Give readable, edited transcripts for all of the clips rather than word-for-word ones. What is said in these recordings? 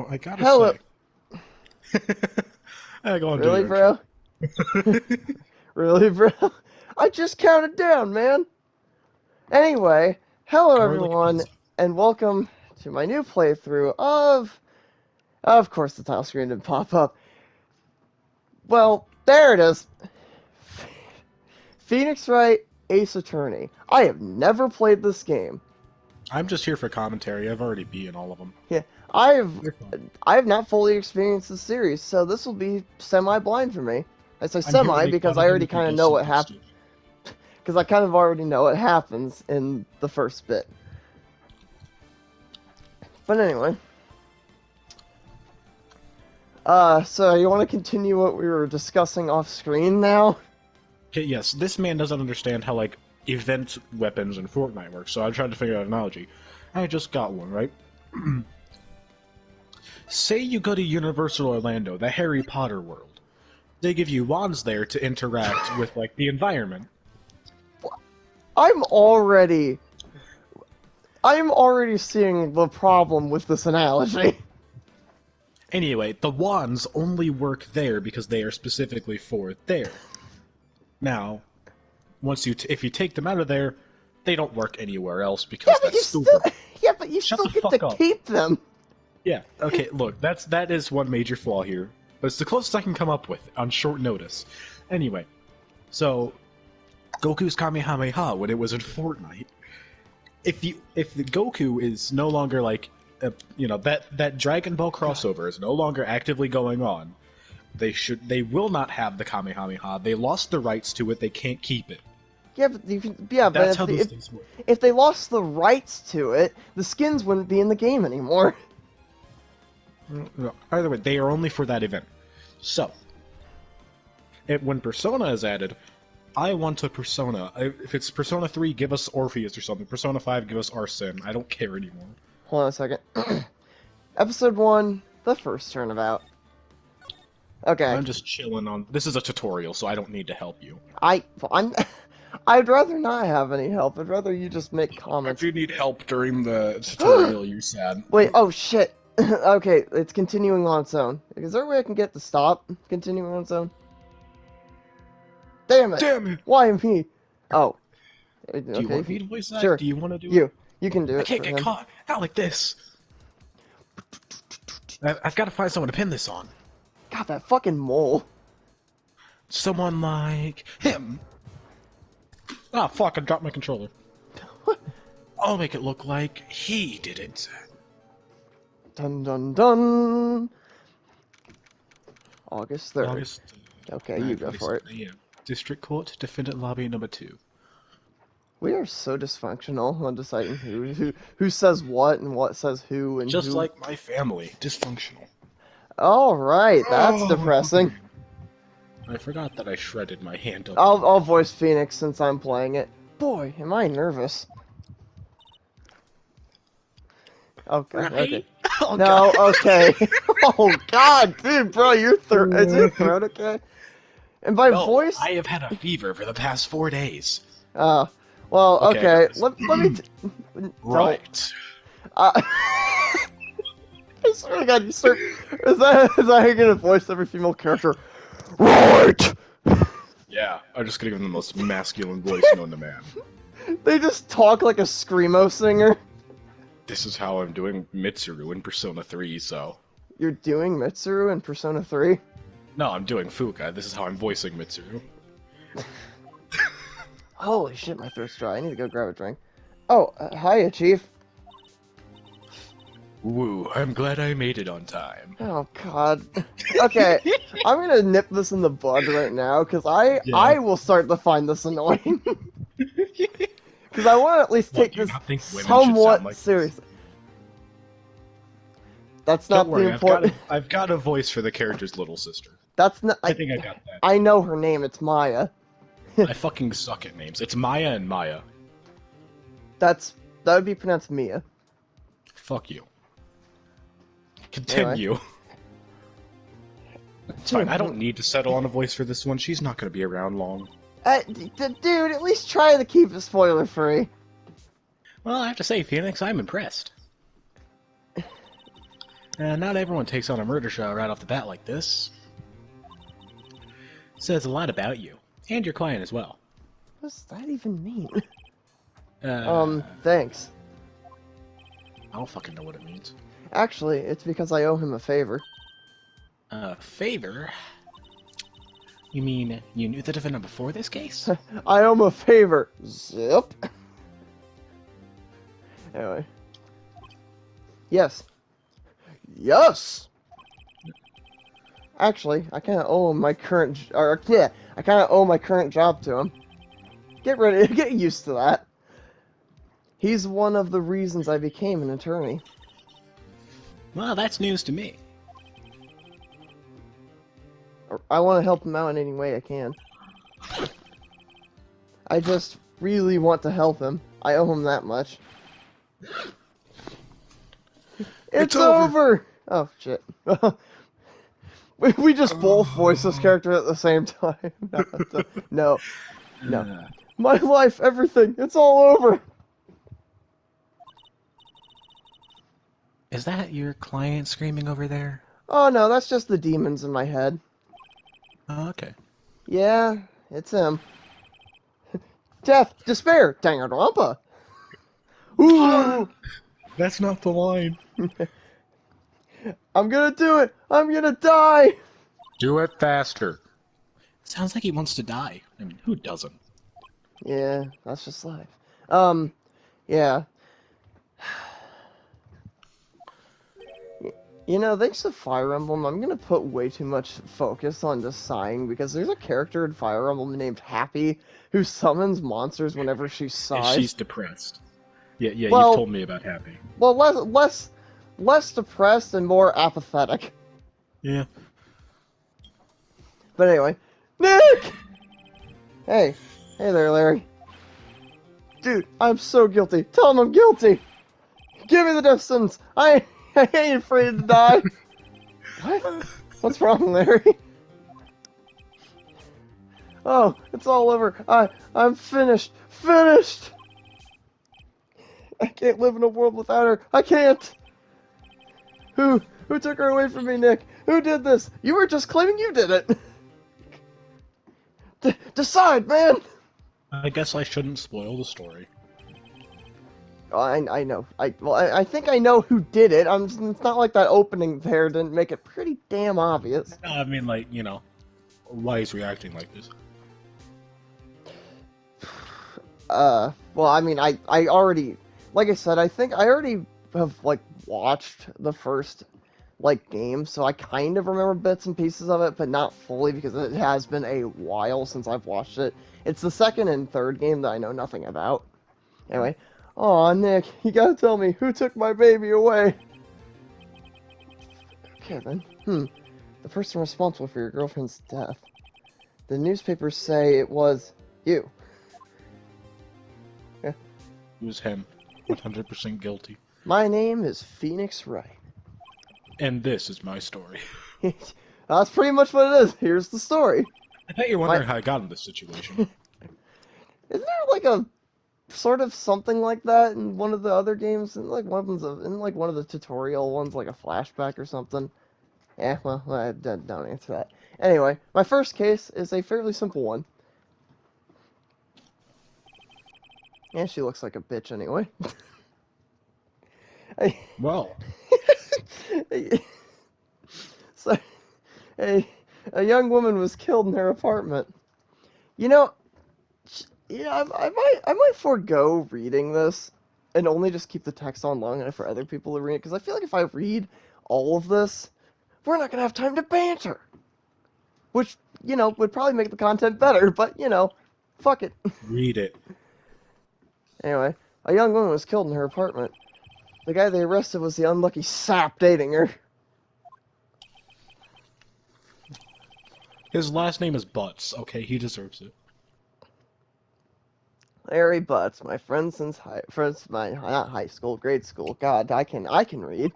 Now, I gotta Hello. say. Go on, do Really, your intro. bro? Really, bro? I just counted down, man. Anyway, hello Garlic everyone, pizza. and welcome to my new playthrough of... Of course the title screen didn't pop up. Well, there it is. Phoenix Wright, Ace Attorney. I have never played this game. I'm just here for commentary. I've already beaten all of them. Yeah, I've They're fun. I have not fully experienced the series, so this will be semi-blind for me. I say I'm here to semi make because fun I of you already if you kind of do know what something happened. stupid. Because I kind of already know what happens in the first bit. But anyway. So you want to continue what we were discussing off screen now? Okay, yes, this man doesn't understand how, like, event weapons in Fortnite work, so I tried to figure out an analogy. I just got one, right? Say you go to Universal Orlando, the Harry Potter world. They give you wands there to interact with, like, the environment. I'm already seeing the problem with this analogy. Anyway, the wands only work there because they are specifically for there. Now, if you take them out of there, they don't work anywhere else Yeah, because but that's you still stupid. Shut the get to fuck up. keep them. Yeah, okay, look, that is one major flaw here. But it's the closest I can come up with on short notice. Anyway, so Goku's Kamehameha when it was in Fortnite. If the Goku is no longer like that Dragon Ball crossover is no longer actively going on, they will not have the Kamehameha. They lost the rights to it, they can't keep it. Yeah, but you can, yeah, but That's how those things work. if they lost the rights to it, the skins wouldn't be in the game anymore. No, either way, they are only for that event. So, when Persona is added, I want a Persona. If it's Persona 3, give us Orpheus or something. Persona 5, give us Arsene. I don't care anymore. Hold on a second. Episode 1, the first turnabout. Okay. I'm just chilling on... This is a tutorial, so I don't need to help you. I'm I'd rather not have any help. I'd rather you just make If comments. you need help during the tutorial, you're sad. Wait, oh shit. Okay, it's continuing on its own. Is there a way I can get to stop continuing on its own? Damn it! Damn it! Why me? Oh. Do you Okay. want me to voice act? Sure. Do you want to do it? You can do I it can't for get him. caught. Not like this. I've got to find someone to pin this on. God, that fucking mole. Someone like him. Ah, fuck, I dropped my controller. I'll make it look like he did it. Dun dun dun. August 3rd. August Okay, you go for it. 9:27 a.m. District Court, Defendant Lobby number 2. We are so dysfunctional on deciding who says what and what says who and Just who. like my family, dysfunctional. All right, that's Oh, my depressing. fucking... I forgot that I shredded my hand up. I'll voice Phoenix since I'm playing it. Boy, am I nervous. Okay, Right? okay. Oh, No, God. okay. Oh God, dude, bro, your throat is your throat okay? And by No, voice, I have had a fever for the past 4 days. well, Okay, I got okay. this. Let me. Right. I swear to God, you start. Is that how you're gonna voice every female character? Right. Yeah, I'm just gonna give him the most masculine voice known to man. They just talk like a screamo singer. This is how I'm doing Mitsuru in Persona 3, so... You're doing Mitsuru in Persona 3? No, I'm doing Fuka. This is how I'm voicing Mitsuru. Holy shit, my throat's dry. I need to go grab a drink. Oh, hiya, Chief. Woo, I'm glad I made it on time. Oh God. Okay, I'm gonna nip this in the bud right now because I Yeah. will start to find this annoying. Because I want to at least What, take do you this not think women should sound somewhat like this? seriously. That's not Don't worry, the important. I've got a voice for the character's little sister. That's not. I think I got that. I know her name. It's Maya. I fucking suck at names. It's Maya and Maya. That would be pronounced Mia. Fuck you. Continue. It's fine, I don't need to settle on a voice for this one. She's not gonna be around long. Dude, at least try to keep it spoiler free. Well, I have to say, Phoenix, I'm impressed. Not everyone takes on a murder shot right off the bat like this. Says a lot about you. And your client as well. What does that even mean? Uh, Thanks. I don't fucking know what it means. Actually, it's because I owe him a favor. Favor? You mean you knew the defendant before this case? I owe him a favor. Zip. Anyway. Yes. Yes! Actually, I kind of owe him my current... I kind of owe my current job to him. Get used to that. He's one of the reasons I became an attorney. Well, that's news to me. I want to help him out in any way I can. I just really want to help him. I owe him that much. It's over! Oh, shit. we just both voice this character at the same time. No. My life, everything, it's all over! Is that your client screaming over there? Oh no, that's just the demons in my head. Oh, okay. Yeah, it's him. Death, despair, Danganronpa! Ooh! That's not the line. I'm gonna do it! I'm gonna die! Do it faster. Sounds like he wants to die. I mean, who doesn't? Yeah, that's just life. Yeah. You know, thanks to Fire Emblem, I'm gonna put way too much focus on just sighing, because there's a character in Fire Emblem named Happy who summons monsters whenever she sighs. And she's depressed. Yeah, Well, you've told me about Happy. Well, less depressed and more apathetic. Yeah. But anyway, Nick! Hey there, Larry. Dude, I'm so guilty. Tell him I'm guilty. Give me the death sentence. I ain't afraid to die. What? What's wrong, Larry? Oh, it's all over. I'm finished. Finished! I can't live in a world without her. I can't! Who took her away from me, Nick? Who did this? You were just claiming you did it! Decide, man! I guess I shouldn't spoil the story. Oh, I know. I think I know who did it. It's not like that opening there didn't make it pretty damn obvious. No, I mean, like, you know, why he's reacting like this. Well, I mean, I already, like I said, I think I already have, like, watched the first, like, game, so I kind of remember bits and pieces of it, but not fully, because it has been a while since I've watched it. It's the second and third game that I know nothing about. Anyway, aw, Nick, you gotta tell me, who took my baby away? Okay, then. The person responsible for your girlfriend's death. The newspapers say it was you. It was him. 100% guilty. My name is Phoenix Wright. And this is my story. That's pretty much what it is. Here's the story. I bet you're wondering how I got in this situation. Isn't there like a sort of something like that in one of the other games? In like one of the tutorial ones, like a flashback or something? Yeah, well, I don't answer that. Anyway, my first case is a fairly simple one. Yeah, she looks like a bitch anyway. Well. So, a young woman was killed in her apartment. You know, I might forego reading this and only just keep the text on long enough for other people to read it, because I feel like if I read all of this, we're not gonna have time to banter. Which, you know, would probably make the content better, but, you know, fuck it. Read it. Anyway, a young woman was killed in her apartment. The guy they arrested was the unlucky sap dating her. His last name is Butts. Okay, he deserves it. Larry Butts, my friend since not high school, grade school. God, I can read.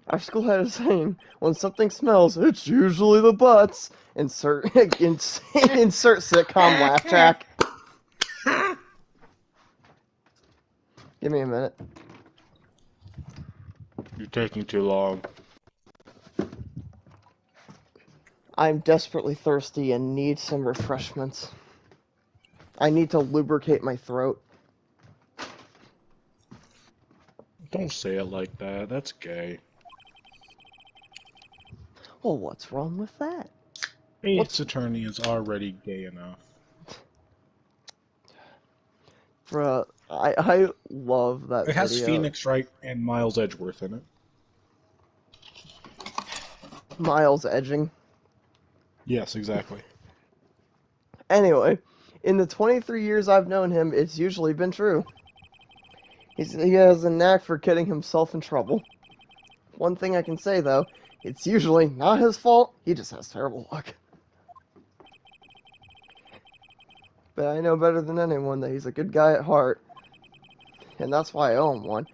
Our school had a saying: when something smells, it's usually the butts. Insert sitcom laugh track. Give me a minute. You're taking too long. I'm desperately thirsty and need some refreshments. I need to lubricate my throat. Don't say it like that. That's gay. Well, what's wrong with that? Ace Attorney is already gay enough. Bruh, I love that It has video. Phoenix Wright and Miles Edgeworth in it. Miles edging. Yes, exactly. Anyway, in the 23 years I've known him, it's usually been true. He has a knack for getting himself in trouble. One thing I can say, though, it's usually not his fault, he just has terrible luck. But I know better than anyone that he's a good guy at heart. And that's why I owe him one.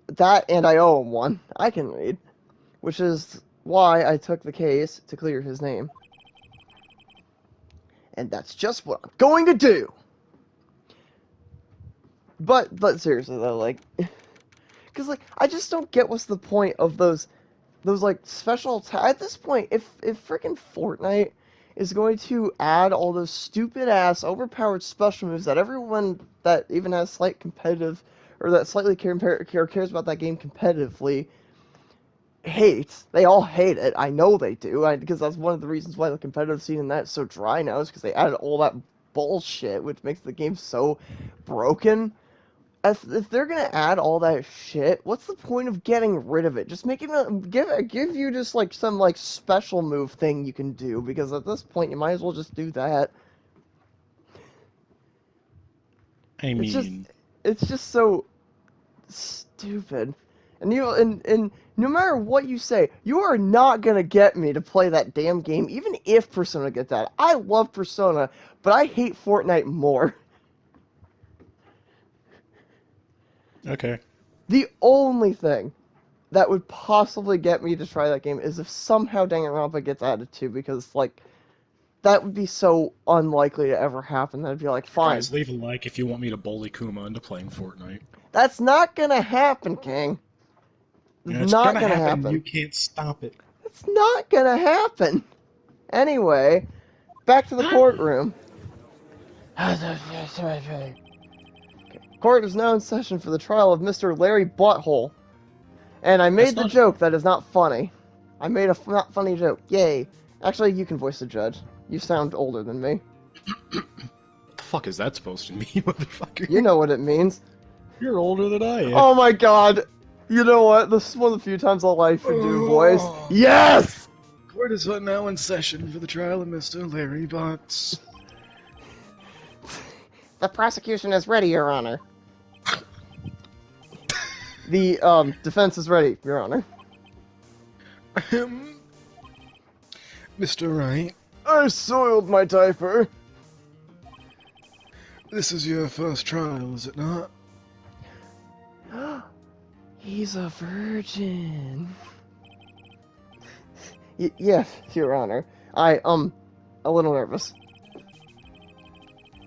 That, and I owe him one. I can read. Which is why I took the case to clear his name. And that's just what I'm going to do! But seriously though, like... Because, like, I just don't get what's the point of those like, special... At this point, if freaking Fortnite is going to add all those stupid-ass, overpowered special moves that everyone that even has slight competitive... Or that slightly cares about that game competitively hates. They all hate it. I know they do. Because that's one of the reasons why the competitive scene in that is so dry now, is because they added all that bullshit, which makes the game so broken. If they're gonna add all that shit, what's the point of getting rid of it? Just make it give you just like some like special move thing you can do, because at this point you might as well just do that. I mean, It's just so stupid. And and no matter what you say, you are not gonna get me to play that damn game, even if Persona gets that. I love Persona, but I hate Fortnite more. okay. The only thing that would possibly get me to try that game is if somehow Danganronpa gets added to, because, like, that would be so unlikely to ever happen that I'd be like, fine. Guys, leave a like if you want me to bully Kuma into playing Fortnite. That's not gonna happen, King. Yeah, it's Not gonna gonna happen. happen. You can't stop it. It's not gonna happen. Anyway, back to the courtroom. Court is now in session for the trial of Mr. Larry Butthole. And I made the joke that is not funny. I made a not funny joke. Yay. Actually, you can voice the judge. You sound older than me. What the fuck is that supposed to mean, motherfucker? You know what it means. You're older than I am. Oh my god! You know what? This is one of the few times I'll like to do a voice. Yes! Court is now in session for the trial of Mr. Larry Butts. The prosecution is ready, Your Honor. The defense is ready, Your Honor. Mr. Wright, I soiled my diaper. this is your first trial, is it not? He's a virgin. Yes, Your Honor. A little nervous.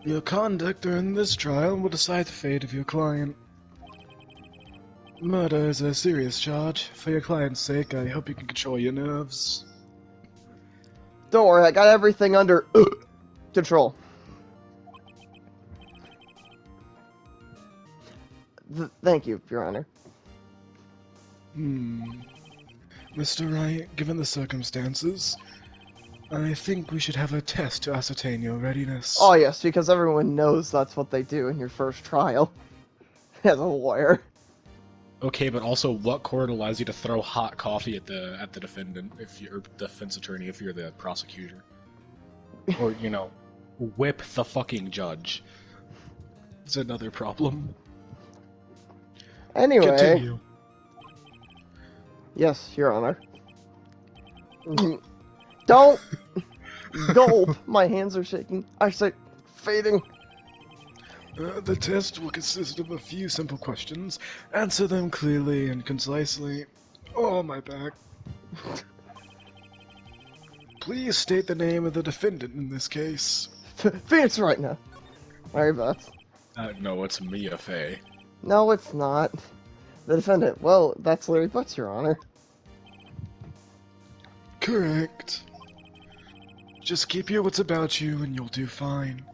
Your conduct during this trial will decide the fate of your client. Murder is a serious charge. For your client's sake, I hope you can control your nerves. Don't worry, I got everything under control. Thank you, Your Honor. Mr. Wright, given the circumstances, I think we should have a test to ascertain your readiness. Oh yes, because everyone knows that's what they do in your first trial. As a lawyer. Okay, but also, what court allows you to throw hot coffee at the defendant if you're defense attorney, if you're the prosecutor, or you know, whip the fucking judge? It's another problem. Anyway. Continue. Yes, Your Honor. Don't gulp. My hands are shaking. Eyesight fading. The test will consist of a few simple questions. Answer them clearly and concisely. Oh, my back. Please state the name of the defendant in this case. Phoenix right now. Larry Butts. No, it's Mia Fey. No, it's not. The defendant. Well, that's Larry Butts, Your Honor. Correct. Just keep your wits about you and you'll do fine.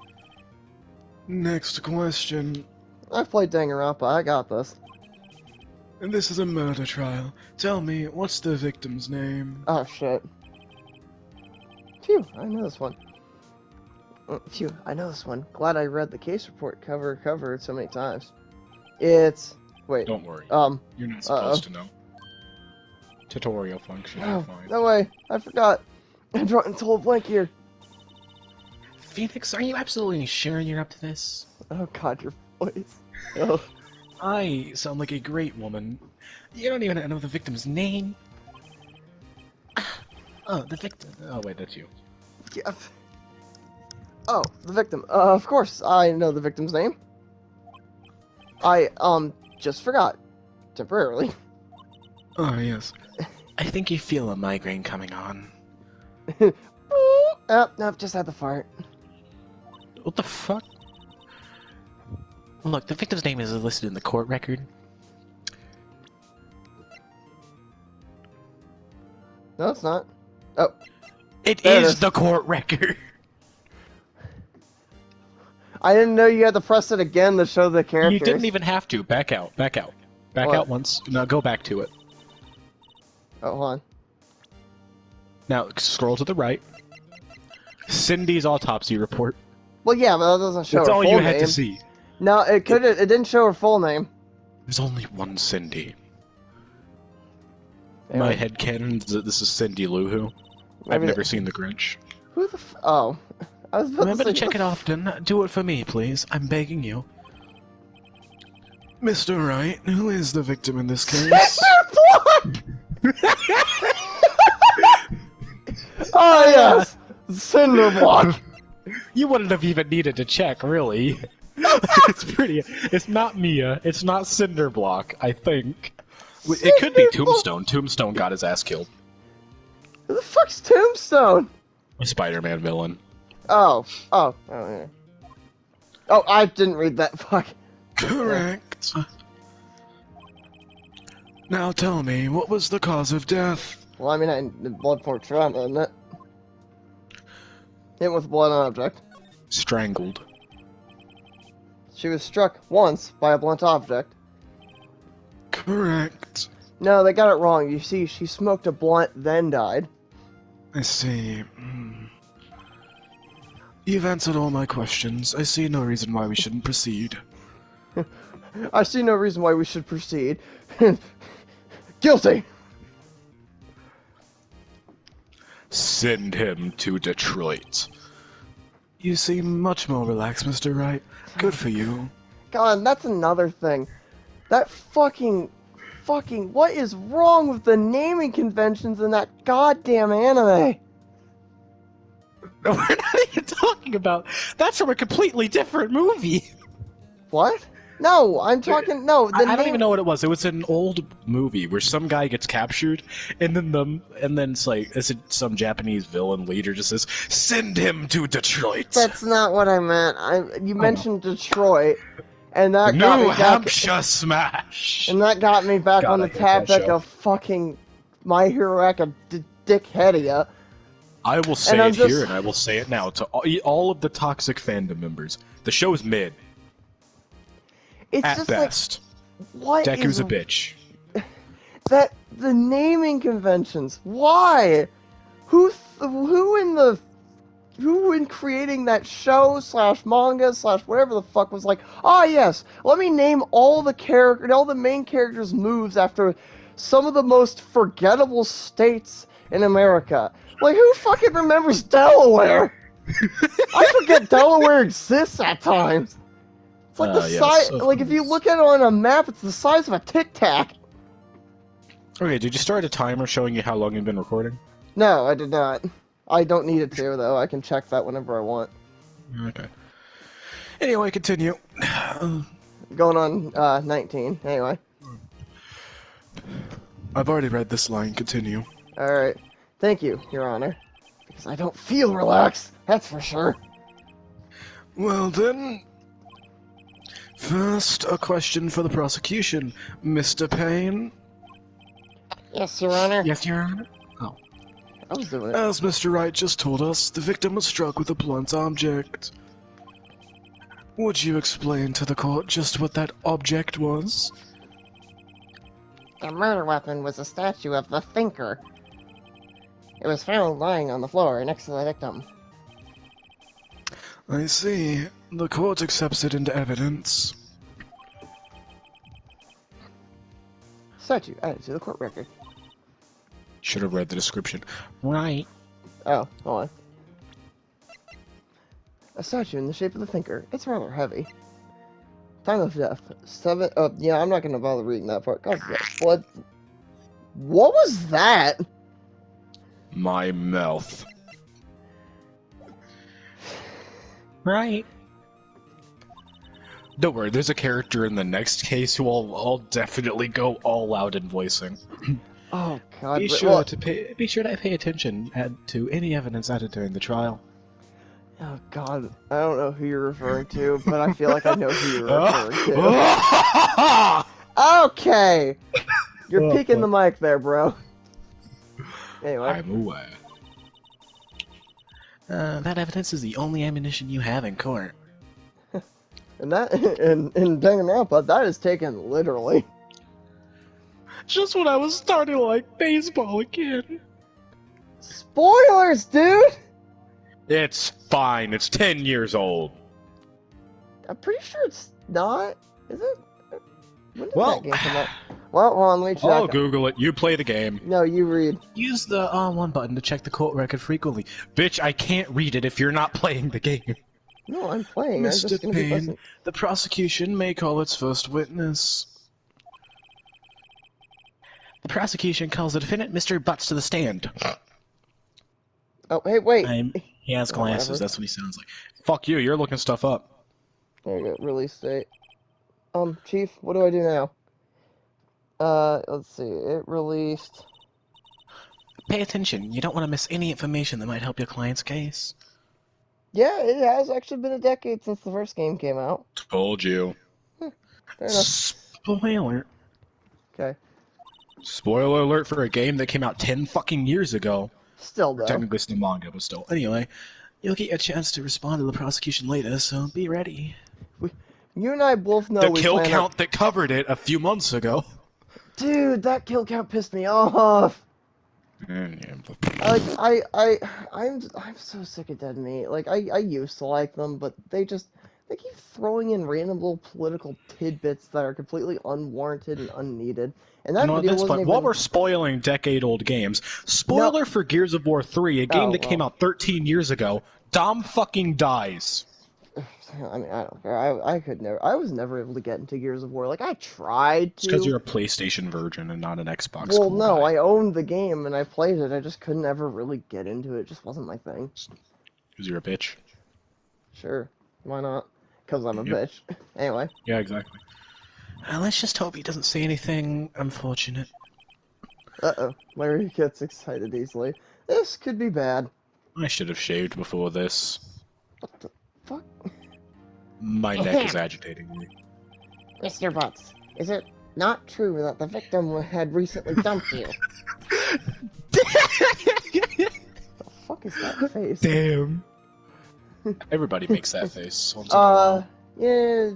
Next question. I've played Danganronpa. I got this. And this is a murder trial. Tell me, what's the victim's name? Oh, shit. Phew, I know this one. Phew, I know this one. Glad I read the case report cover to cover so many times. It's... Wait. Don't worry. You're not supposed to know. Tutorial function, you're Oh, fine. no way. I forgot. I'm drawing total blank here. Phoenix, are you absolutely sure you're up to this? Oh god, your voice. Oh. I sound like a great woman. You don't even know the victim's name. Oh, the victim. Oh, wait, that's you. Yeah. Oh, the victim. Of course, I know the victim's name. I, just forgot. Temporarily. Oh, yes. I think you feel a migraine coming on. Oh, nope, just had the fart. What the fuck? Look, the victim's name is listed in the court record. No, it's not. Oh. It There it is is. the court record! I didn't know you had to press it again to show the characters. You didn't even have to. Back out. Back out. Back What? out once. No, go back to it. Oh, hold on. Now, scroll to the right. Cindy's autopsy report. Well, yeah, but that doesn't show That's her all full you name. had to see. No, it could. It didn't show her full name. There's only one Cindy. Anyway, My headcanon is that this is Cindy Lou Who. I've maybe never seen The Grinch. Who the Oh. I was about Remember to to say, check it often. Do it for me, please. I'm begging you. Mr. Wright, who is the victim in this case? Oh, yes! Cinderblock! You wouldn't have even needed to check, really. It's pretty. It's not Mia. It's not Cinderblock, I think. It could be Tombstone. Tombstone got his ass killed. Who the fuck's Tombstone? A Spider-Man villain. Oh, yeah. Oh, I didn't read that. Fuck. Correct. Now tell me, what was the cause of death? Well, I mean, blood for trauma, isn't it? Hit with blood on object. Strangled. She was struck once by a blunt object. Correct. No, they got it wrong. You see, she smoked a blunt, then died. I see. You've answered all my questions. I see no reason why we shouldn't proceed. I see no reason why we should proceed. Guilty! Send him to Detroit. You seem much more relaxed, Mr. Wright. Good for you. God, that's another thing. That fucking, what is wrong with the naming conventions in that goddamn anime? No, we're not even talking about... That's from a completely different movie. What? No, I'm talking, no, I don't even know what it was. It was an old movie where some guy gets captured, and then it's like some Japanese villain leader just says, "Send him to Detroit." That's not what I meant. You mentioned Detroit, and that New got me Hampshire Smash. and that got me back God, on I the hate that topic show. of fucking My Hero Dickheadia. I will say And I'm it just- here, and I will say it now to all of the toxic fandom members. The show is mid It's at just best. like, what Deku's is a bitch. that? The naming conventions. Why? Who in creating that show / manga / whatever the fuck was like, oh yes, let me name all the main characters' moves after some of the most forgettable states in America. Like, who fucking remembers Delaware? I forget Delaware exists at times. It's like the yes, size. of Like, if you course. look at it on a map, it's the size of a Tic Tac. Okay, did you start a timer showing you how long you've been recording? No, I did not. I don't need it to, though. I can check that whenever I want. Okay. Anyway, continue. Going on 19. Anyway. I've already read this line. Continue. Alright. Thank you, Your Honor. Because I don't feel relaxed. That's for sure. Well then, First, a question for the prosecution. Mr. Payne? Yes, Your Honor. Yes, Your Honor? I was doing it. As Mr. Wright just told us, the victim was struck with a blunt object. Would you explain to the court just what that object was? The murder weapon was a statue of the Thinker. It was found lying on the floor next to the victim. I see. The court accepts it into evidence. Statue added to the court record. Should have read the description. Right. Oh, hold on. A statue in the shape of the Thinker. It's rather heavy. Time of death. 7. Oh, yeah, I'm not going to bother reading that part. Cause of death. What was that? My mouth. Right. Don't worry, there's a character in the next case who I'll definitely go all out in voicing. Oh God! Be sure to pay attention to any evidence added during the trial. Oh God! I don't know who you're referring to, but I feel like I know who you're referring to. Okay, you're peeking the mic there, bro. Anyway, I'm aware. That evidence is the only ammunition you have in court. and that in Danganronpa, that is taken literally. Just when I was starting to like baseball again. Spoilers, dude! It's fine. It's 10 years old. I'm pretty sure it's not. Is it? When did Well, that game come out? Well, hold on, let me check. I'll Google it. You play the game. No, you read. Use the R1 button to check the court record frequently. Bitch, I can't read it if you're not playing the game. No, I'm playing. I'm Mr. just gonna be Payne, listening. the prosecution may call its first witness. The prosecution calls the defendant, Mr. Butts, to the stand. Oh, hey, wait. He has glasses, whatever. that's what he sounds like. Fuck you, you're looking stuff up. There you go. Release date. Chief, what do I do now? Let's see. It released. Pay attention, you don't want to miss any information that might help your client's case. Yeah, it has actually been a decade since the first game came out. Told you. Fair enough. Spoiler. Okay. Spoiler alert for a game that came out 10 fucking years ago. Still, though. Technically it's the manga, but still. Anyway, you'll get a chance to respond to the prosecution later, so be ready. You and I both know The we kill plan count that covered it a few months ago. Dude, that kill count pissed me off. I'm so sick of Dead Meat. Like, I used to like them, but they keep throwing in random little political tidbits that are completely unwarranted and unneeded. And that video wasn't even... While we're spoiling decade-old games, spoiler for Gears of War 3, a game that came out 13 years ago, Dom fucking dies. I mean, I don't care. I was never able to get into Gears of War. Like, I tried to. It's because you're a PlayStation virgin and not an Xbox. Well, no, I owned the game and I played it. I just couldn't ever really get into it. It just wasn't my thing. Because you're a bitch. Sure. Why not? Because I'm a bitch. Anyway. Yeah, exactly. Let's just hope he doesn't say anything unfortunate. Uh-oh. Larry gets excited easily. This could be bad. I should have shaved before this. What the fuck? My neck is agitating me. Mr. Butts, is it not true that the victim had recently dumped you? The fuck is that face? Damn. Everybody makes that face once in a while. Yeah.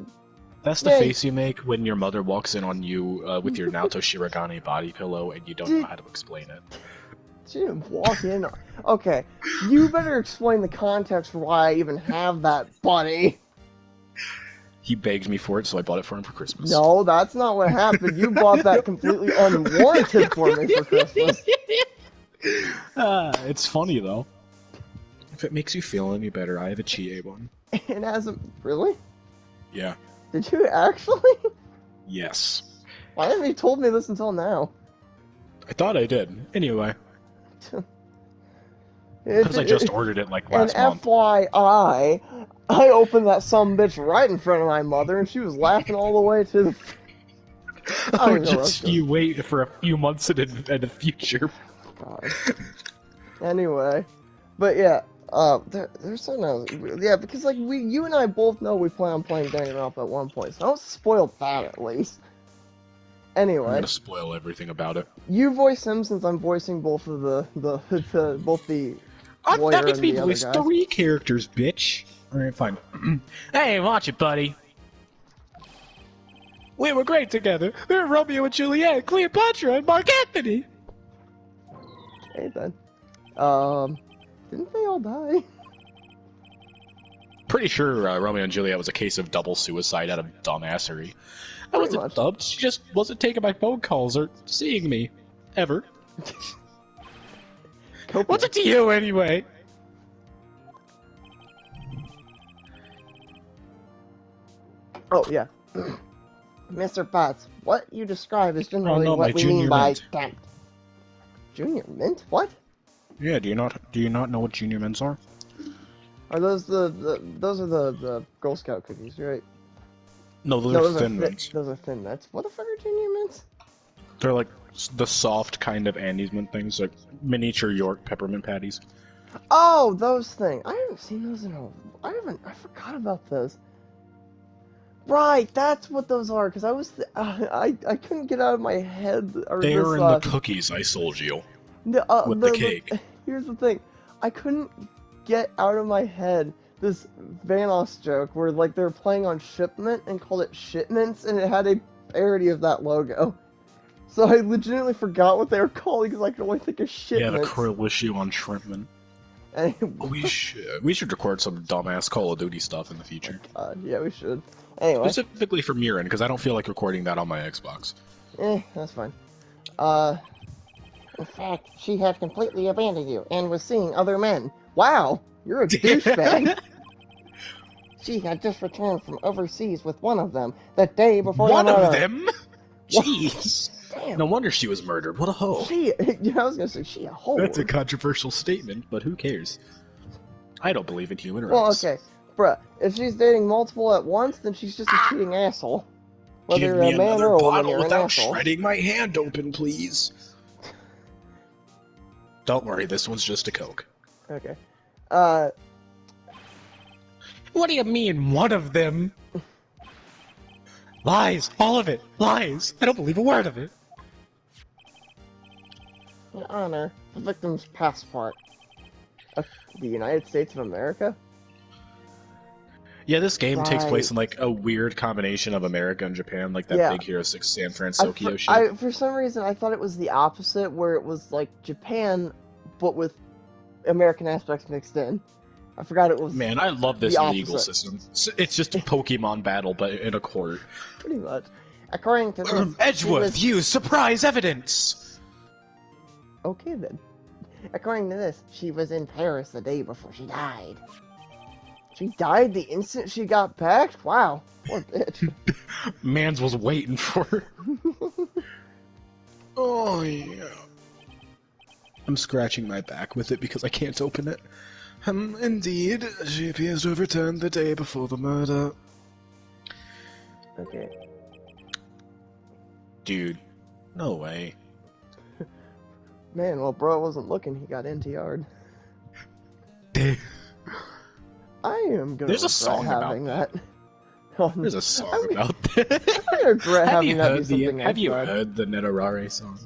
That's the face you make when your mother walks in on you with your Naoto Shirogane body pillow and you don't know how to explain it. She didn't walk in. Okay, you better explain the context for why I even have that, buddy. He begged me for it, so I bought it for him for Christmas. No, that's not what happened. You bought that completely unwarranted for me for Christmas. It's funny, though. If it makes you feel any better, I have a Chie one. It hasn't... Really? Yeah. Did you actually? Yes. Why haven't you told me this until now? I thought I did. Anyway. Because I just ordered it like last month. And FYI, I opened that sumbitch right in front of my mother, and she was laughing all the way to the... Oh, just you wait for a few months in the future. God. Anyway. But yeah, There's something else. Yeah, because like you and I both know we plan on playing Danganronpa at one point, so don't spoil that at least. I'm Anyway, gonna spoil everything about it. you voice him since I'm voicing both of both the That lawyer makes and me the other voice guys. 3 characters, bitch. Alright, fine. Hey, watch it, buddy. We were great together. We were Romeo and Juliet, Cleopatra, and Mark Anthony. Hey then. Didn't they all die? Pretty sure Romeo and Juliet was a case of double suicide out of dumbassery. I Pretty wasn't much. dubbed. She just wasn't taking my phone calls or seeing me. Ever. What's it to you, anyway? Oh, yeah. Mr. Potts, what you describe is generally no, my what we mean junior by mint. tempt. Junior mint? What? Yeah, do you not know what junior mints are? Are those those are the Girl Scout cookies, right? No, those No, are those thin are mints. those are thin mints. What the fuck are junior mints? They're like the soft kind of Andes mint things, like miniature York peppermint patties. Oh, those things. I haven't seen those in a. I forgot about those. Right, that's what those are. Because I couldn't get out of my head. Or They this, are in the cookies I sold you. With the cake. Here's the thing. I couldn't get out of my head this Vanoss joke where like they were playing on Shipment and called it Shipments, and it had a parody of that logo. So I legitimately forgot what they were calling because I could only think of Yeah, the Shipments. krill issue on Shrimpman. We should record some dumbass Call of Duty stuff in the future. God, yeah, we should. Anyway. Specifically for Mirren, because I don't feel like recording that on my Xbox. That's fine. In fact, she had completely abandoned you and was seeing other men. Wow, you're a douchebag. She had just returned from overseas with one of them the day before the murder. One of them? Jeez. Damn. No wonder she was murdered. What a hoe. I was gonna say, she a whore. That's a controversial statement, but who cares? I don't believe in human rights. Well, okay. Bruh, if she's dating multiple at once, then she's just a cheating asshole. Whether Give you're me a man another or a woman, bottle you're an without asshole. shredding my hand open, please. Don't worry, this one's just a Coke. Okay. What do you mean, one of them? Lies! All of it! Lies! I don't believe a word of it! In honor, the victim's passport. The United States of America? Yeah, this game takes place in, Right. like, a weird combination of America and Japan, like that Big Hero 6 San Francisco shit. For some reason, I thought it was the opposite, where it was like Japan, but with American aspects mixed in. I forgot it was. Man, I love this the legal opposite. system. It's just a Pokemon battle, but in a court. Pretty much. According to this, Edgeworth, use surprise evidence! Okay then. According to this, she was in Paris the day before she died. She died the instant she got back? Wow. Poor bitch. Mans was waiting for her. Oh, yeah. I'm scratching my back with it because I can't open it. Indeed, she appears to have returned the day before the murder. Okay. Dude, no way. Man, well, bro wasn't looking, he got NTR'd. I am gonna There's a regret song about having that. There's a song about that. I regret having that be something Have you I've said. heard the Netorare song?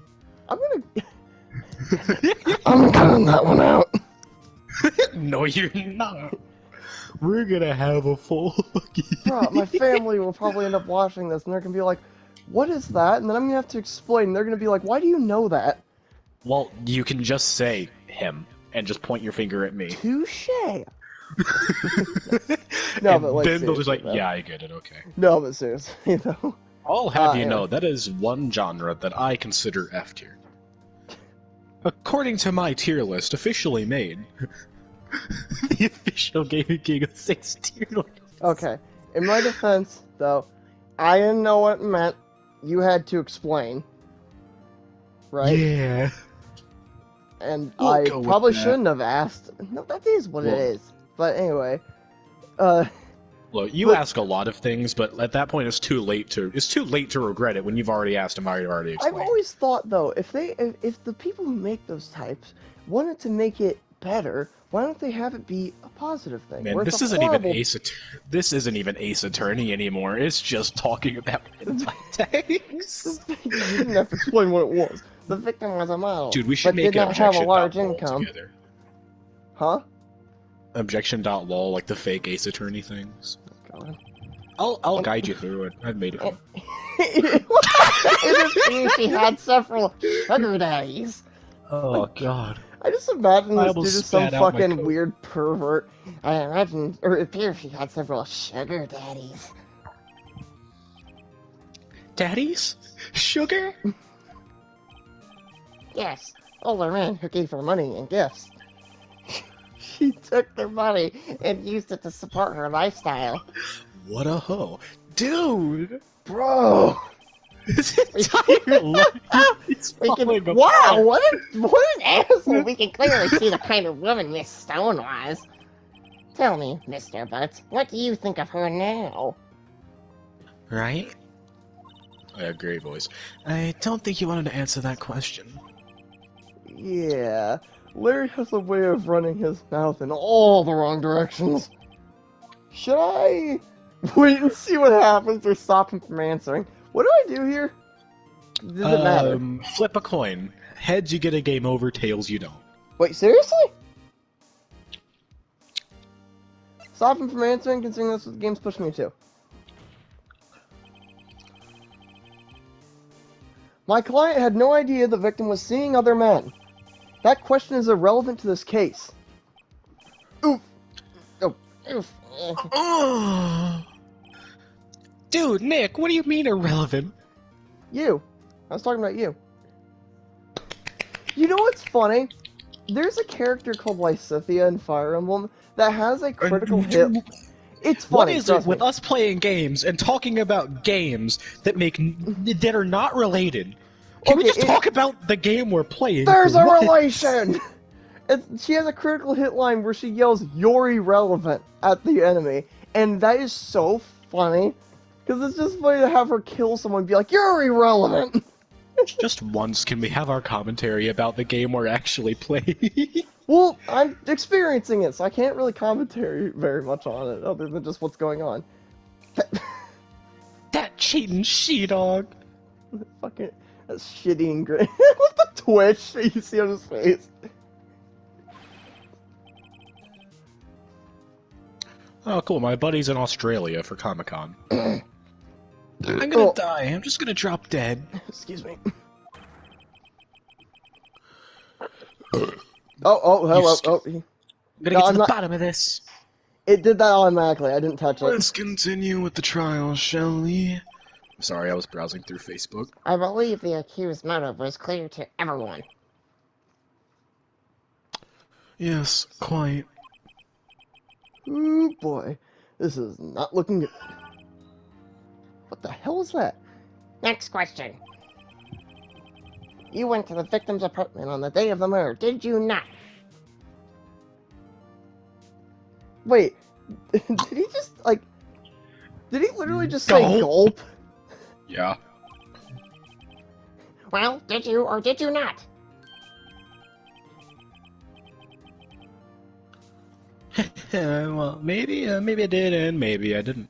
I'm cutting that one out. No, you're not. We're gonna have a full fucking... Bro, my family will probably end up watching this and they're gonna be like, what is that? And then I'm gonna have to explain. They're gonna be like, why do you know that? Well, you can just say him and just point your finger at me. Touche. No, And but like, then they'll just like, seriously, though. yeah, I get it, okay. No, but seriously, though. I'll have you anyway. know, that is one genre that I consider F tier. According to my tier list, officially made, the official Gaming King of 6 tier list. Okay. In my defense, though, I didn't know what it meant. You had to explain. Right? Yeah. And We'll I go with probably that. shouldn't have asked. No, that is what Well- it is. But anyway, Look, you But- ask a lot of things, but at that point it's too late to regret it when you've already asked and already I've explained. always thought though, if the people who make those types wanted to make it better, why don't they have it be a positive thing? Man, where it's this a isn't even horrible... This isn't even Ace Attorney anymore. It's just talking about anti-tax. You didn't have to explain what it was. The victim was a model, Dude, we should but make did an not have a large objection.lol income. together. Huh? Objection.lol, like the fake Ace Attorney things. God. I'll guide you through it. I've made it. It appears she had several sugar daddies. Oh god. I just imagine I this dude almost is some spat out my fucking coat. weird pervert. I imagine, or it appears she had several sugar daddies. Daddies? Sugar? Yes, older men who gave her money and gifts. She took their money and used it to support her lifestyle. What a hoe. Dude! Bro! His entire life is falling apart. Wow, what an asshole! We can clearly see the kind of woman Miss Stone was. Tell me, Mr. Butts, what do you think of her now? Right? I agree, boys. I don't think you wanted to answer that question. Yeah, Larry has a way of running his mouth in all the wrong directions. Should I wait and see what happens or stop him from answering? What do I do here? Does it matter? Flip a coin. Heads, you get a game over. Tails, you don't. Wait, seriously? Stop him from answering, considering that's what the game's pushing me to. My client had no idea the victim was seeing other men. That question is irrelevant to this case. Oof. Oh, oof. Oh. Dude, Nick, what do you mean irrelevant? You. I was talking about you. You know what's funny? There's a character called Lysithea in Fire Emblem that has a critical hit. It's funny. What is it trust with me. us playing games and talking about games that are not related? Can we Okay, just talk about the game we're playing? There's for a once? relation! She has a critical hit line where she yells, "You're irrelevant," at the enemy. And that is so funny. Because it's just funny to have her kill someone and be like, "You're irrelevant!" Just once, can we have our commentary about the game we're actually playing? Well, I'm experiencing it, so I can't really commentary very much on it, other than just what's going on. That cheating she-dog. Fucking that shitty grin. What the twitch that you see on his face? Oh, cool. My buddy's in Australia for Comic-Con. I'm gonna die. I'm just gonna drop dead. Excuse me. Hello. I'm gonna get to the bottom of this. It did that automatically. I didn't touch it. Let's continue with the trial, shall we? Sorry, I was browsing through Facebook. I believe the accused motive was clear to everyone. Yes, quite. Ooh boy, this is not looking good. What the hell is that? Next question. You went to the victim's apartment on the day of the murder, did you not? Wait, did he just, like... Did he literally just say gulp? Yeah. Well, did you or did you not? Well, maybe I did and maybe I didn't.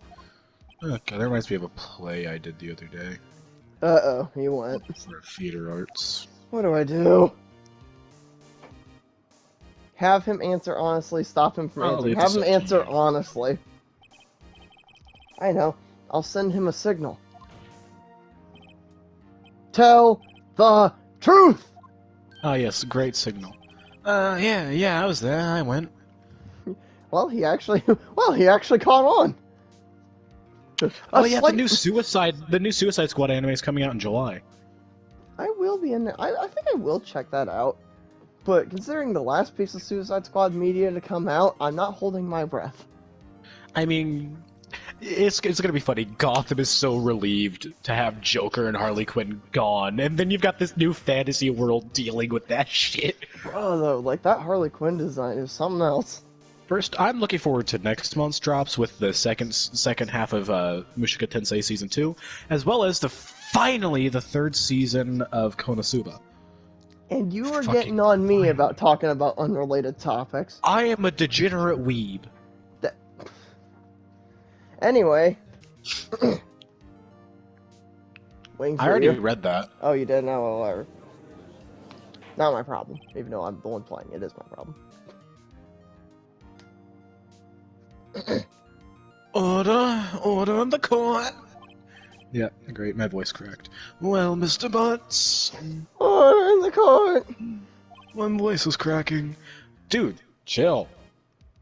Okay, that reminds me of a play I did the other day. Uh-oh, he went. For theater arts. What do I do? Have him answer honestly, stop him from answering. leave Have this him up to answer you. honestly. I know. I'll send him a signal. Tell the truth! Ah, yes, great signal. Yeah, I was there. I went. Well, he actually caught on. Oh yeah, the new Suicide Squad anime is coming out in July. I will be in there. I think I will check that out. But considering the last piece of Suicide Squad media to come out, I'm not holding my breath. I mean, it's gonna be funny. Gotham is so relieved to have Joker and Harley Quinn gone, and then you've got this new fantasy world dealing with that shit. Bro, though, like that Harley Quinn design is something else. First, I'm looking forward to next month's drops with the second half of Mushoku Tensei Season 2, as well as finally the third season of Konosuba. And you were Fucking getting on me quiet. about talking about unrelated topics. I am a degenerate weeb. Anyway. Waiting I for already you. read that. Oh, you did? No, well, whatever. Not my problem. Even though I'm the one playing, it is my problem. Order in the court. Yeah, great. My voice cracked. Well, Mr. Butts, Order in the court! my voice is cracking. Dude, chill.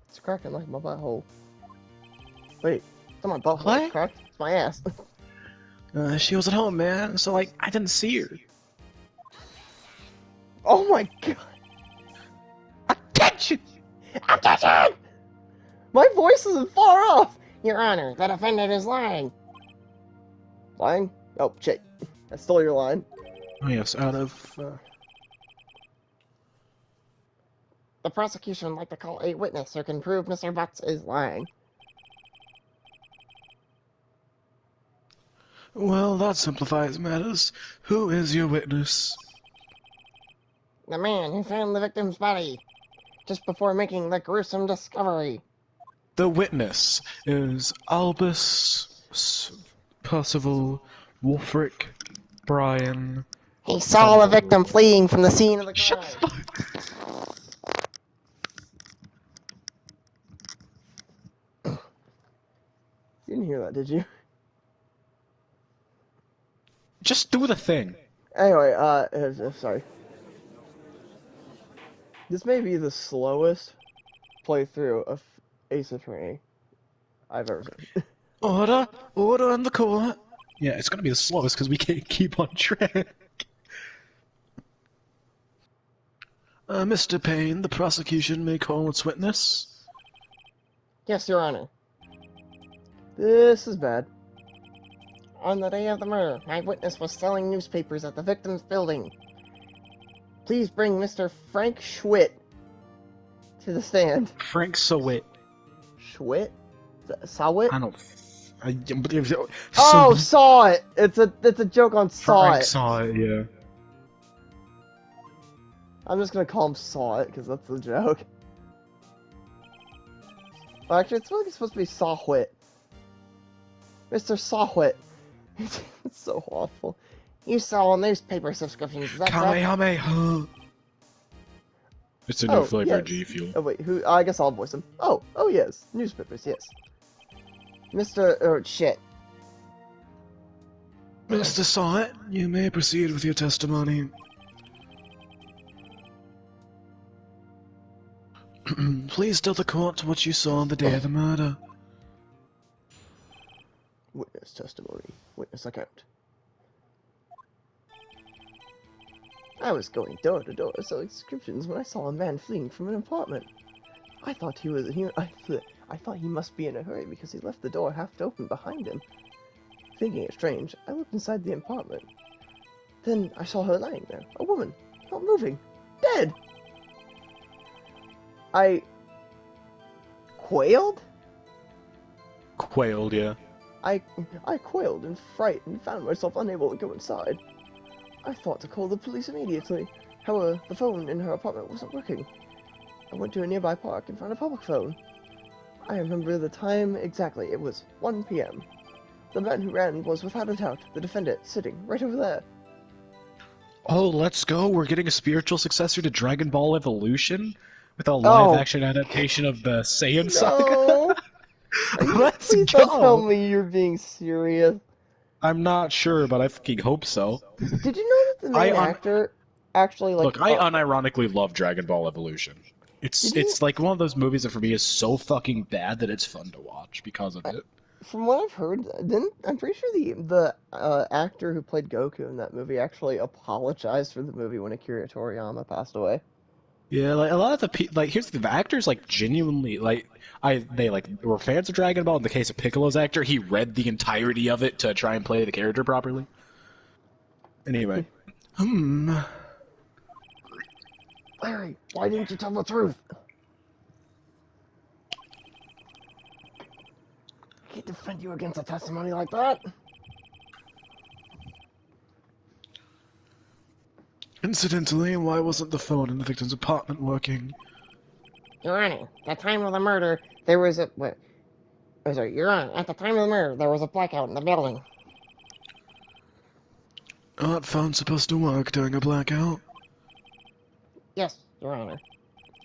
It's cracking like my butthole. Wait, it's not my butthole, What? it's cracked. It's my ass. She was at home, man. So like, I didn't see her. Oh my god! Attention! Objection! My voice isn't far off! Your Honor, the defendant is lying. Lying? Oh, shit. I stole your line. Oh yes, out of. The prosecution would like to call a witness who can prove Mr. Butts is lying. Well, that simplifies matters. Who is your witness? The man who found the victim's body just before making the gruesome discovery. The witness is Percival, Wolfric, Brian. He saw the victim fleeing from the scene of the Shut crime. You didn't hear that, did you? Just do the thing. Anyway, sorry. This may be the slowest playthrough of Ace Attorney I've ever seen. Order in the court. Yeah, it's gonna be the slowest because we can't keep on track. Mr. Payne, the prosecution may call its witness. Yes, Your Honor. This is bad. On the day of the murder, my witness was selling newspapers at the victim's building. Please bring Mr. Frank Schwitt to the stand. Frank Sowit. Schwitt? Sawit? I don't. Oh, saw it! It's a joke on saw Frank it. saw it, yeah. I'm just gonna call him saw it because that's the joke. Well, actually, it's really supposed to be Sawhwit. Mr. Sawhwit. It's so awful. You sell newspaper subscriptions, is that correct? Kamehameha. It's a new Oh, flavor yes. G Fuel. Oh wait, who? I guess I'll voice him. Oh yes, newspapers, yes. Mr. Shit. Mr. Sawit, you may proceed with your testimony. Please tell the court what you saw on the day of the murder. Witness testimony. Witness account. I was going door to door selling subscriptions when I saw a man fleeing from an apartment. I thought he was here. I thought he must be in a hurry because he left the door half open behind him. Thinking it strange, I looked inside the apartment. Then I saw her lying there, a woman, not moving, dead. I quailed. Quailed, yeah. I quailed in fright and found myself unable to go inside. I thought to call the police immediately. However, the phone in her apartment wasn't working. I went to a nearby park and found a public phone. I remember the time exactly. It was 1 p.m. The man who ran was without a doubt the defendant, sitting right over there. Oh, let's go. We're getting a spiritual successor to Dragon Ball Evolution with a live-action adaptation of the Saiyan saga. No! Let's Please go! don't tell me you're being serious. I'm not sure, but I fucking hope so. Did you know that the main actor actually like? Look, I unironically love Dragon Ball Evolution. It's like one of those movies that for me is so fucking bad that it's fun to watch because of it. From what I've heard, I'm pretty sure the actor who played Goku in that movie actually apologized for the movie when Akira Toriyama passed away. Yeah, like a lot of here's the actors like genuinely they were fans of Dragon Ball. In the case of Piccolo's actor, he read the entirety of it to try and play the character properly. Anyway, Larry, why didn't you tell the truth? I can't defend you against a testimony like that. Incidentally, why wasn't the phone in the victim's apartment working? Your Honor, at the time of the murder, there was a... Wait, oh, sorry, Your Honor, at the time of the murder, there was a blackout in the building. Aren't phones supposed to work during a blackout? Yes, Your Honor.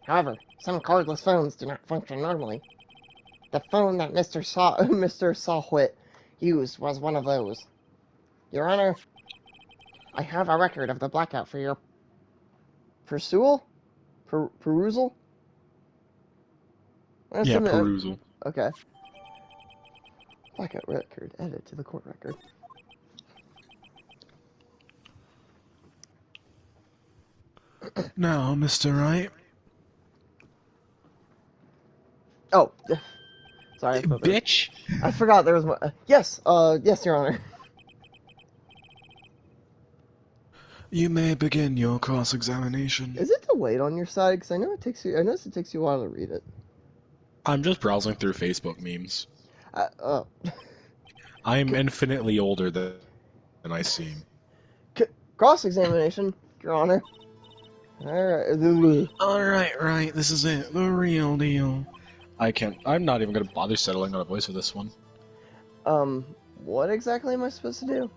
However, some cordless phones do not function normally. The phone that Mr. Sawhwit used was one of those. Your Honor, I have a record of the blackout for your Pursual? Perusal? Yeah, perusal. Okay. Blackout record. Edit to the court record. Now, Mr. Wright. Oh, sorry. Bitch! I forgot there was one. Yes, yes, Your Honor. You may begin your cross-examination. Is it delayed on your side? Because I know it takes you. I noticed it takes you a while to read it. I'm just browsing through Facebook memes. Oh. I am infinitely older than I seem. Cross-examination, Your Honor. Alright. Alright, right, this is it. The real deal. I'm not even gonna bother settling on a voice for this one. What exactly am I supposed to do?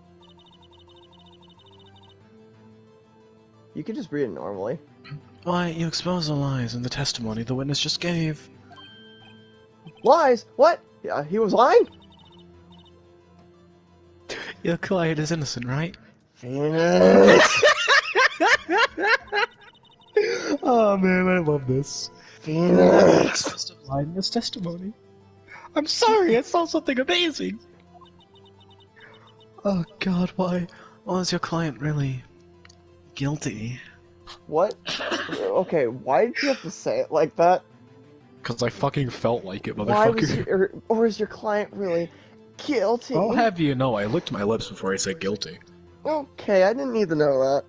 You could just read it normally. Why, you expose the lies in the testimony the witness just gave. Lies? What? Yeah, he was lying? Your client is innocent, right? Phoenix! Oh man, I love this. Phoenix! Just a lie in this testimony. I'm sorry, I saw something amazing. Oh god, why was your client really guilty? What? Okay, why did you have to say it like that? Because I fucking felt like it, Why was motherfucker. or is your client really guilty? I'll have you know, I licked my lips before I said guilty. Okay, I didn't need to know that.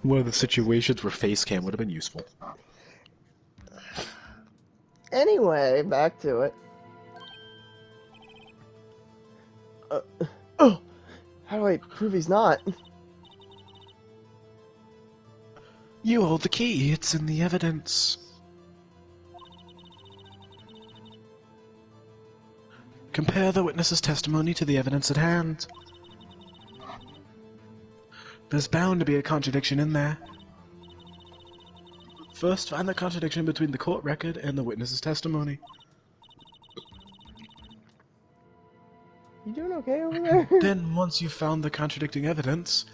One of the situations where face cam would have been useful. Anyway, back to it. Oh! How do I prove he's not? You hold the key, it's in the evidence. Compare the witness's testimony to the evidence at hand. There's bound to be a contradiction in there. First, find the contradiction between the court record and the witness's testimony. You doing okay over there? Then, once you've found the contradicting evidence,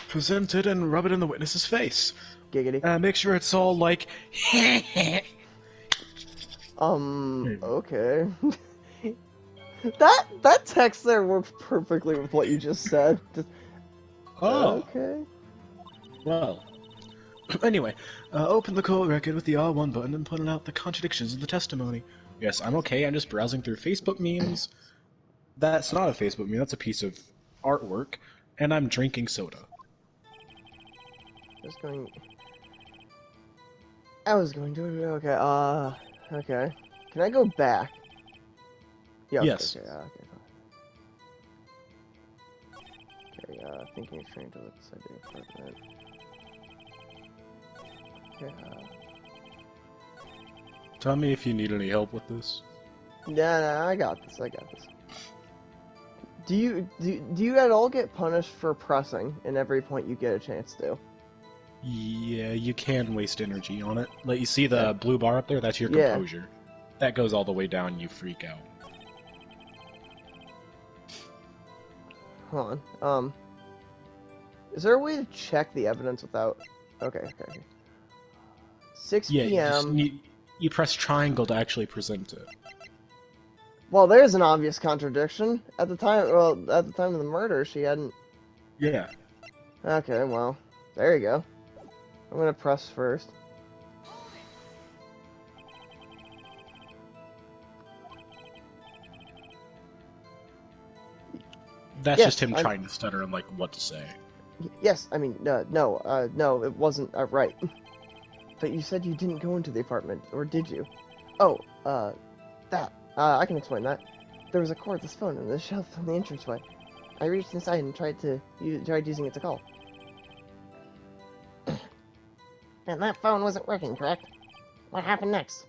present it and rub it in the witness's face. Giggity. Make sure it's all like... Okay. That text there works perfectly with what you just said. Just, Oh, okay. well. Anyway, open the court record with the R1 button and point out the contradictions in the testimony. Yes, I'm okay, I'm just browsing through Facebook memes. That's not a Facebook meme, that's a piece of artwork. And I'm drinking soda. I was going to... Okay, okay. Can I go back? Yeah, Yes. Okay, okay, fine. Okay, thinking of trying to look inside the apartment. Okay, Tell me if you need any help with this. Nah, I got this, Do you at all get punished for pressing in every point you get a chance to? Yeah, you can waste energy on it. Like, you see the blue bar up there? That's your Yeah. composure. That goes all the way down, you freak out. Hold on. Is there a way to check the evidence without... Okay. 6 Yeah, p.m. you press triangle to actually present it. Well, there's an obvious contradiction. At the time of the murder, she hadn't... Yeah. Okay, well, there you go. I'm gonna press first. That's Yes, just him trying to stutter on, like, what to say. Yes, I mean, no, it wasn't right. But you said you didn't go into the apartment, or did you? Oh, I can explain that. There was a cordless phone on the shelf on the entranceway. I reached inside and tried using it to call. And that phone wasn't working, correct? What happened next?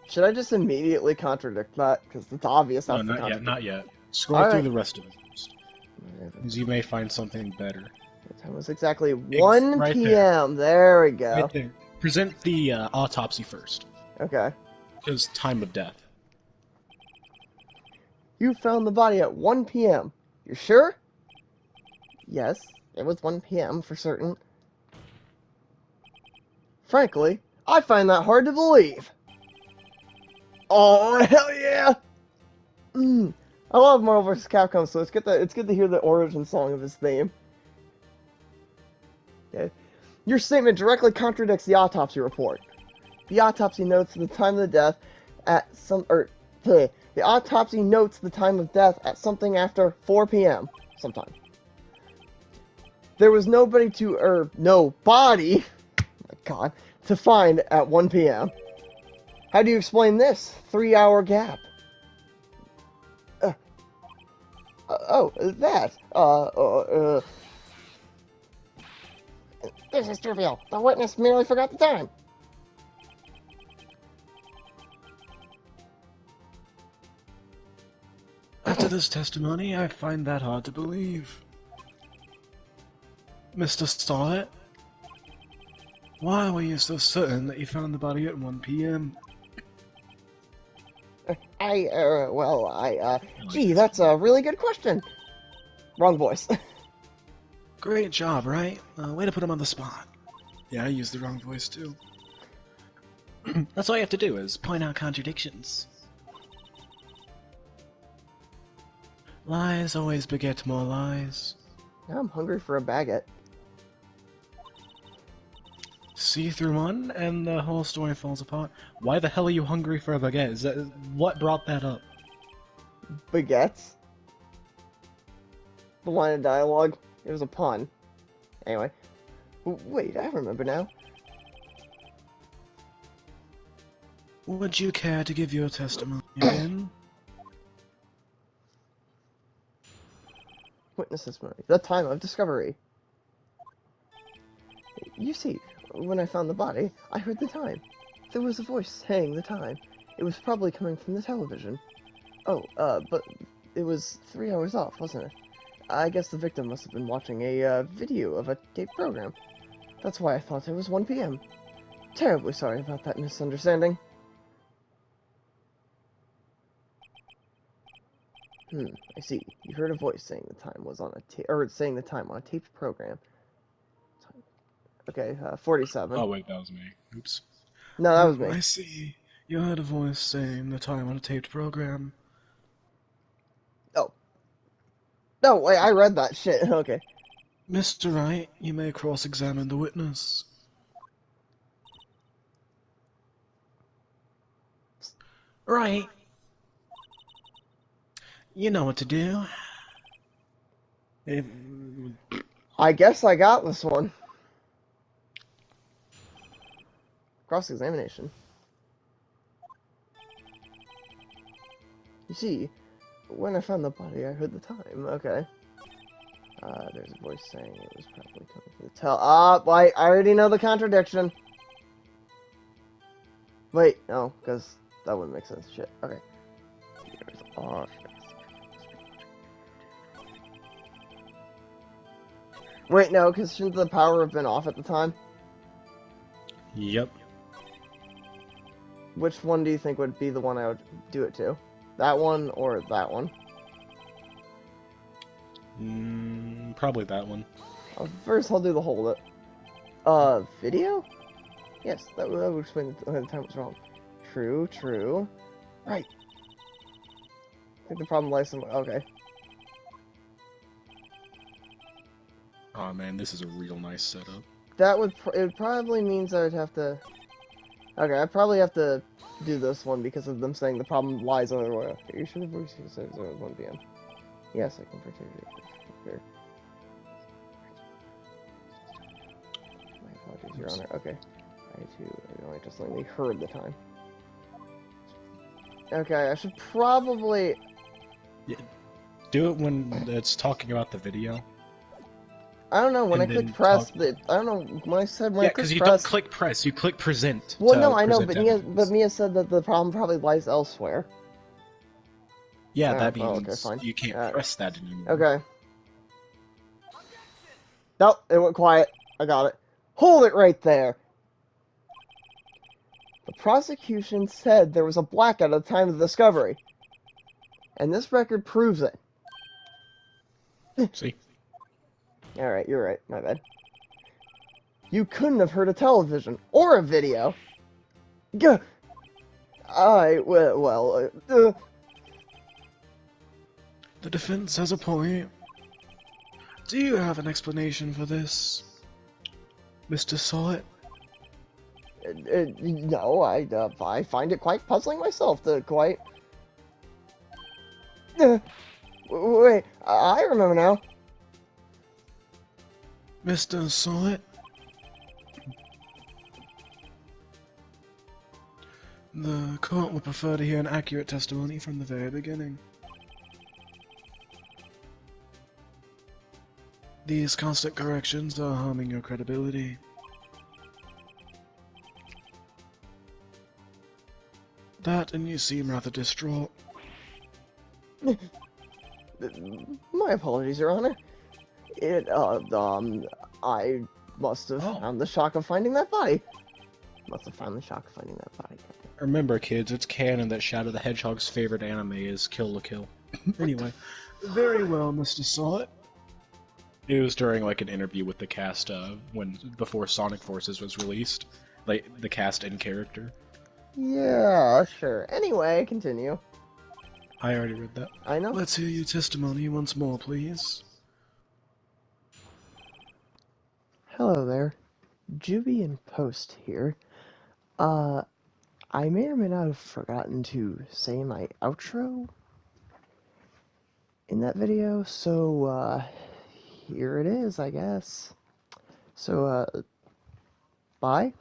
Should I just immediately contradict that? Because it's obvious No, that's the not yet, contradiction. not yet. Scroll through Alright. the rest of it first, because you may find something better. The time was exactly 1 right there. p.m. There we go. Right there. Present the autopsy first, Okay. because time of death. You found the body at 1 p.m. You're sure? Yes, it was 1 p.m. for certain. Frankly, I find that hard to believe. Oh, hell yeah! I love Marvel vs. Capcom, so it's good to hear the origin song of his theme. Okay. Your statement directly contradicts the autopsy report. The autopsy notes the time of the death at the autopsy notes the time of death at something after 4 p.m. sometime. There was no body, oh my god, to find at 1 p.m. How do you explain this 3-hour gap? This is trivial. The witness merely forgot the time. After this testimony, I find that hard to believe. Mr. Starlet, why were you so certain that you found the body at 1 p.m.? Gee, that's a really good question. Wrong voice. Great job, right? Way to put him on the spot. Yeah, I used the wrong voice too. That's all you have to do is point out contradictions. Lies always beget more lies. Now I'm hungry for a baguette. See through one, and the whole story falls apart. Why the hell are you hungry for a baguette? Is that what brought that up? Baguettes? The line of dialogue? It was a pun. Anyway. Wait, I remember now. Would you care to give your testimony again? Witness testimony. The time of discovery. You see, when I found the body, I heard the time. There was a voice saying the time. It was probably coming from the television. Oh, but it was 3 hours off, wasn't it? I guess the victim must have been watching a video of a taped program. That's why I thought it was 1 p.m. Terribly sorry about that misunderstanding. I see. You heard a voice saying the time was on saying the time on a taped program. Okay, 47. Oh wait, that was me. Oops. No, that was me. I see. You heard a voice saying the time on a taped program. Oh. No, wait, I read that shit. Okay. Mr. Wright, you may cross-examine the witness. Right. You know what to do. I guess I got this one. Cross-examination. You see, when I found the body, I heard the time. Okay. There's a voice saying it was probably coming from the I already know the contradiction. Wait, no, because that wouldn't make sense. Shit. Okay. Wait, no, because shouldn't the power have been off at the time? Yep. Which one do you think would be the one I would do it to? That one or that one? Probably that one. First, I'll do the hold it. Video? Yes, that would explain the time was wrong. True, true. Right. I think the problem lies somewhere. Okay. Oh man, this is a real nice setup. That would it probably means I would have to. Okay, I probably have to do this one because of them saying the problem lies over where. Are you sure the voice says it was 1 p.m.? Yes, I can pretend it. My apologies, Your Honor. Okay. I just only heard the time. Okay, I should probably. Yeah. Do it when it's talking about the video. I don't know, when I and then clicked press, talk. I don't know, when I said when Yeah, I because clicked you don't press... click press, you click present. Well, to no, I know, present but evidence. Mia said that the problem probably lies elsewhere. Yeah, Oh, that well, okay, means fine. you can't Alright. press that anymore. Okay. Nope, it went quiet. I got it. Hold it right there! The prosecution said there was a blackout at the time of the discovery. And this record proves it. See? Alright, you're right. My bad. You couldn't have heard a television or a video. Gah! The defense has a point. Do you have an explanation for this, Mr. Sawit? No, I find it quite puzzling myself to quite... Wait, I remember now. Mr. Sawit? The court would prefer to hear an accurate testimony from the very beginning. These constant corrections are harming your credibility. That, and you seem rather distraught. My apologies, Your Honor. I must have found the shock of finding that body. Must have found the shock of finding that body. Remember, kids, it's canon that Shadow the Hedgehog's favorite anime is Kill la Kill. Anyway, very well, Mr. Sawit. It was during like an interview with the cast before Sonic Forces was released, like the cast in character. Yeah, sure. Anyway, continue. I already read that. I know. Let's hear your testimony once more, please. Hello there. Juby Post here. I may or may not have forgotten to say my outro in that video, so, here it is, I guess. So, bye?